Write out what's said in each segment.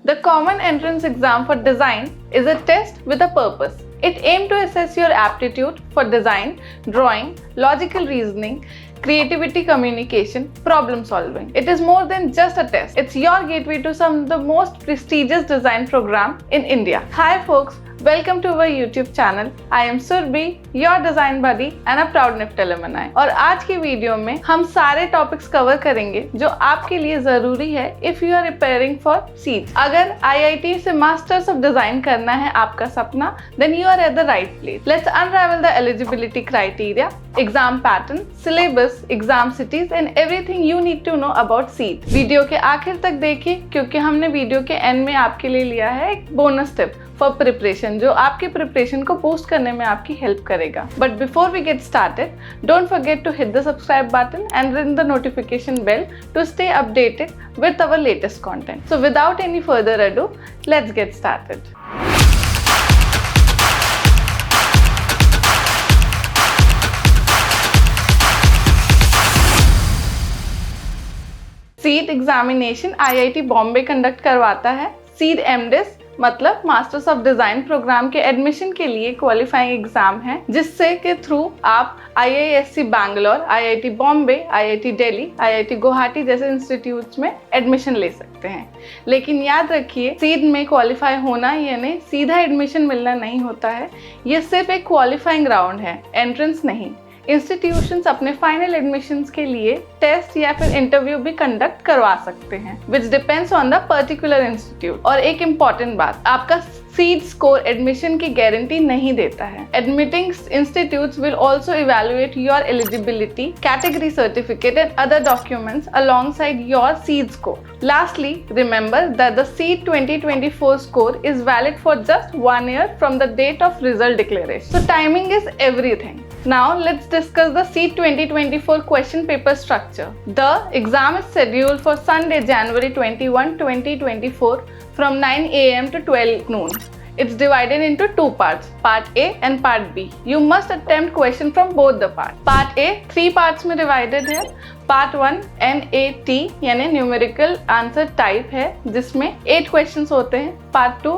The common entrance exam for design is a test with a purpose. It aims to assess your aptitude for design, drawing, logical reasoning, creativity, communication, problem solving. It is more than just a test. It's your gateway to some of the most prestigious design program in India. Hi folks, welcome to our YouTube channel. I am Surbhi, your design buddy and a proud NIFT alumni. और आज की video में हम सारे topics cover करेंगे जो आपके लिए जरूरी है if you are preparing for CEED. अगर IIT से मास्टर्स ऑफ डिजाइन करना है आपका सपना, then you are at the right place. Let's unravel the eligibility criteria, exam pattern, syllabus, exam cities and everything you need to know about CEED. Video के आखिर तक देखिए क्योंकि हमने वीडियो के एंड में आपके लिए लिया है एक बोनस टिप फॉर प्रिपरेशन जो आपके प्रिपरेशन को बूस्ट करने में आपकी हेल्प करेगा। But before we get started, don't forget to hit the subscribe button and ring the notification bell to stay updated with our latest content. So without any further ado, let's get started. CEED examination IIT Bombay conduct करवाता है। CEED MDiS मतलब masters of design programme के admission के लिए qualifying exam है जिससे के through आप IISc Bangalore, IIT Bombay, IIT Delhi, IIT Guwahati जैसे इंस्टीट्यूट्स में एडमिशन ले सकते हैं। लेकिन याद रखिए, सीट में क्वालिफाई होना यानी सीधा एडमिशन मिलना नहीं होता है। ये सिर्फ एक क्वालिफाइंग राउंड है, एंट्रेंस नहीं। इंस्टीट्यूशंस अपने फाइनल एडमिशंस के लिए टेस्ट या फिर इंटरव्यू भी कंडक्ट करवा सकते हैं which depends on the particular institute. और एक इम्पॉर्टेंट बात, आपका सीट स्कोर एडमिशन की गारंटी नहीं देता है। Admitting institutes will also evaluate your eligibility, category certificate and other documents alongside your seat score. Lastly, remember that the CEET 2024 score is valid for just 1 year from the date of result declaration. So timing is everything. Now let's discuss the CEET 2024 question paper structure. The exam is scheduled for Sunday, January 21, 2024 from 9 AM to 12 noon. It's divided into two parts, Part A and Part B. You must attempt question from both the parts. Part A 3 parts में divided है। Part 1 NAT यानी numerical answer type है जिसमें 8 questions होते हैं। Part 2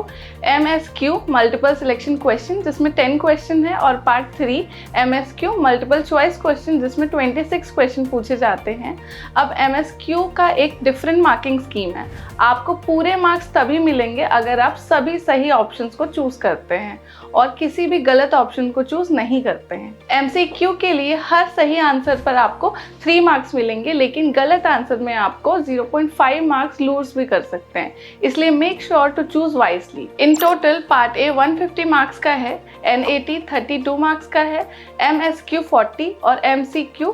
MSQ multiple selection question जिसमें 10 question है और Part 3 MSQ multiple choice question जिसमें 26 क्वेश्चन पूछे जाते हैं। अब MSQ का एक डिफरेंट मार्किंग स्कीम है। आपको पूरे मार्क्स तभी मिलेंगे अगर आप सभी सही ऑप्शंस को चूज करते हैं और किसी भी गलत ऑप्शन को चूज नहीं करते हैं। MCQ के लिए हर सही आंसर पर आपको 3 मार्क्स मिलेंगे, लेकिन गलत आंसर में आपको 0.5 मार्क्स लूज भी कर सकते हैं, इसलिए make sure to choose wisely. In total part A 150 marks का है, NAT 32 मार्क्स का है, MSQ 40 और MCQ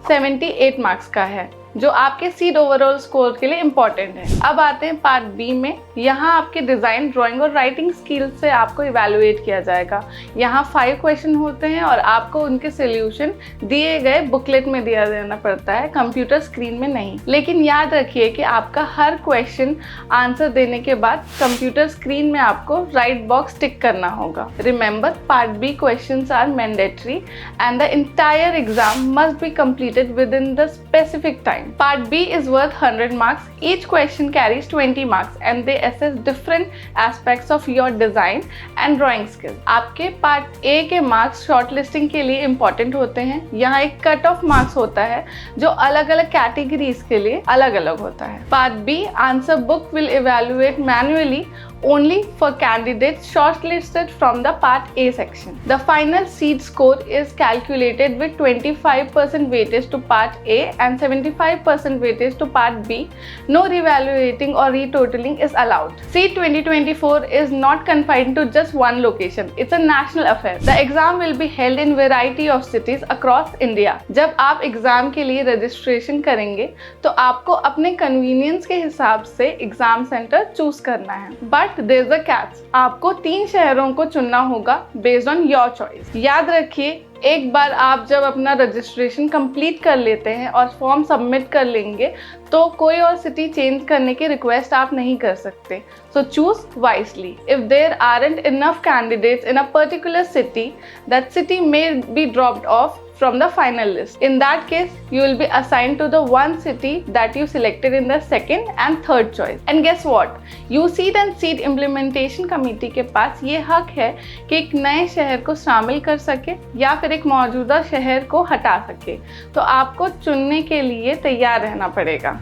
78 मार्क्स का है जो आपके सीट ओवरऑल स्कोर के लिए इम्पोर्टेंट है। अब आते हैं पार्ट बी में। यहाँ आपके डिज़ाइन, ड्राइंग और राइटिंग स्किल्स से आपको इवैल्यूएट किया जाएगा। यहाँ 5 क्वेश्चन होते हैं और आपको उनके सोल्यूशन दिए गए बुकलेट में दिया देना पड़ता है, कंप्यूटर स्क्रीन में नहीं। लेकिन याद रखिए कि आपका हर क्वेश्चन आंसर देने के बाद कंप्यूटर स्क्रीन में आपको राइट बॉक्स टिक करना होगा। Remember, part B questions are mandatory and the entire exam must be completed within the specific time. Part B is worth 100 marks. Each question carries 20 marks and they assess different aspects of your design and drawing skills. आपके Part A के marks shortlisting के लिए important होते हैं। यहाँ एक cut off marks होता है जो अलग अलग कैटेगरीज के लिए अलग अलग होता है। Part B answer book will evaluate manually only for candidates shortlisted from the Part A section. The final seat score is calculated with 25% weightage to Part A and 75% weightage to Part B. No reevaluating or retotaling is allowed. CEET 2024 is not confined to just one location. It's a national affair. The exam will be held in variety of cities across India. जब आप exam के लिए registration करेंगे तो आपको अपने convenience के हिसाब से एग्जाम सेंटर चूज करना है। But there is a catch, आपको 3 शहरों को चुनना होगा बेस्ड ऑन योर चॉइस। याद रखिए, एक बार आप जब अपना रजिस्ट्रेशन कंप्लीट कर लेते हैं और फॉर्म सबमिट कर लेंगे तो कोई और सिटी चेंज करने की रिक्वेस्ट आप नहीं कर सकते। So choose wisely. If there aren't enough candidates in a particular city, that city may be dropped off from the final list. In that case, you will be assigned to the one city that you selected in the second and third choice. And guess what? USEED and SEED Implementation Committee के पास ये हक है कि एक नए शहर को शामिल कर सके या फिर एक मौजूदा शहर को हटा सके। तो आपको चुनने के लिए तैयार रहना पड़ेगा।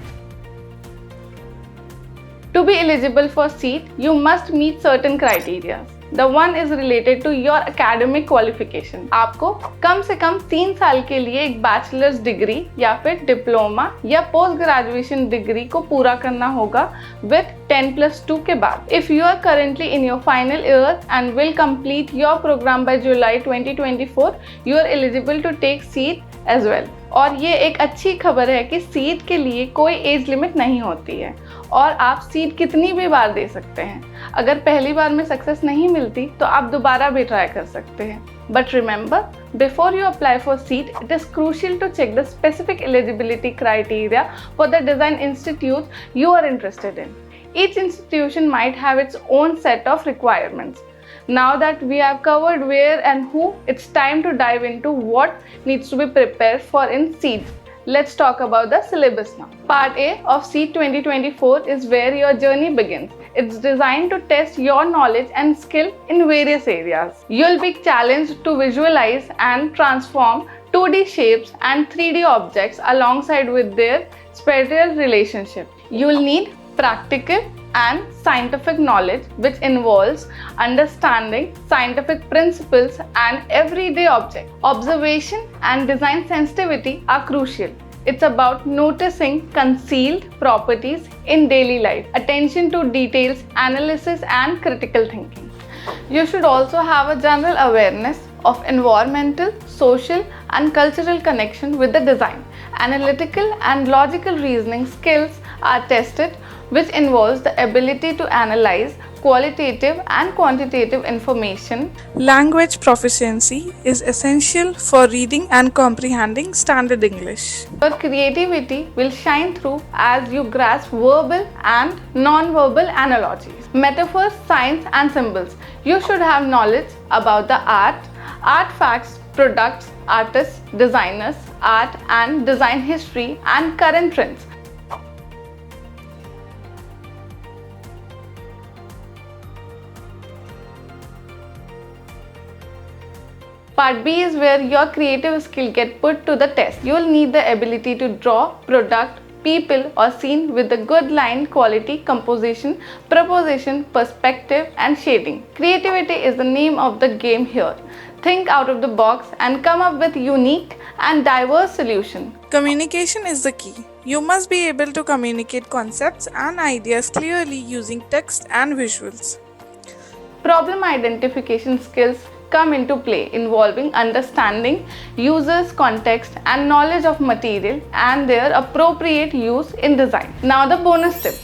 To be eligible for SEED, you must meet certain criteria. The one is related to your academic qualification. आपको कम से कम 3 साल के लिए एक बैचलर्स डिग्री या फिर डिप्लोमा या पोस्ट ग्रेजुएशन डिग्री को पूरा करना होगा with 10+2 के बाद. If you are currently in your final year and will complete your program by July 2024, you are eligible to take SEED as well. और ये एक अच्छी खबर है कि सीड के लिए कोई एज लिमिट नहीं होती है और आप सीड कितनी भी बार दे सकते हैं। अगर पहली बार में सक्सेस नहीं मिलती तो आप दोबारा भी ट्राई कर सकते हैं। But remember, before you apply for CEED, it is crucial to check the specific eligibility criteria for the design institute you are interested in. Each institution might have its own set of requirements. Now that we have covered where and who, it's time to dive into what needs to be prepared for in SEED. Let's talk about the syllabus now. Part A of SEED 2024 is where your journey begins. It's designed to test your knowledge and skill in various areas. You'll be challenged to visualize and transform 2D shapes and 3D objects alongside with their spatial relationship. You'll need practical and scientific knowledge which involves understanding scientific principles and everyday objects. Observation and design sensitivity are crucial. It's about noticing concealed properties in daily life, attention to details, analysis and critical thinking. You should also have a general awareness of environmental, social and cultural connection with the design. Analytical and logical reasoning skills are tested, which involves the ability to analyze qualitative and quantitative information. Language proficiency is essential for reading and comprehending standard English. Your creativity will shine through as you grasp verbal and non-verbal analogies, metaphors, signs and symbols. You should have knowledge about the artifacts, products, artists, designers, art and design history and current trends. Part B is where your creative skill get put to the test. You will need the ability to draw, product, people or scene with a good line quality, composition, proposition, perspective and shading. Creativity is the name of the game here. Think out of the box and come up with unique and diverse solution. Communication is the key. You must be able to communicate concepts and ideas clearly using text and visuals. Problem identification skills come into play, involving understanding users' context and knowledge of material and their appropriate use in design. Now the bonus tip.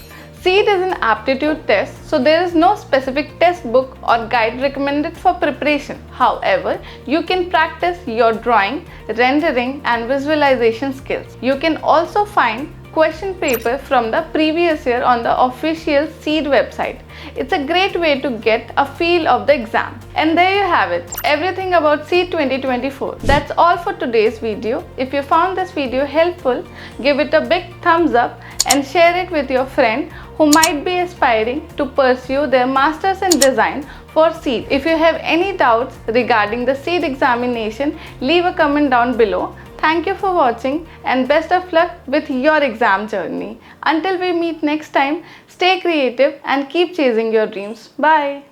SEED is an aptitude test, so there is no specific test book or guide recommended for preparation. However, you can practice your drawing, rendering and visualization skills. You can also find question paper from the previous year on the official SEED website. It's a great way to get a feel of the exam. And there you have it, everything about SEED 2024. That's all for today's video. If you found this video helpful, give it a big thumbs up and share it with your friend who might be aspiring to pursue their masters in design for SEED. If you have any doubts regarding the SEED examination, leave a comment down below. Thank you for watching and best of luck with your exam journey. Until we meet next time, stay creative and keep chasing your dreams. Bye.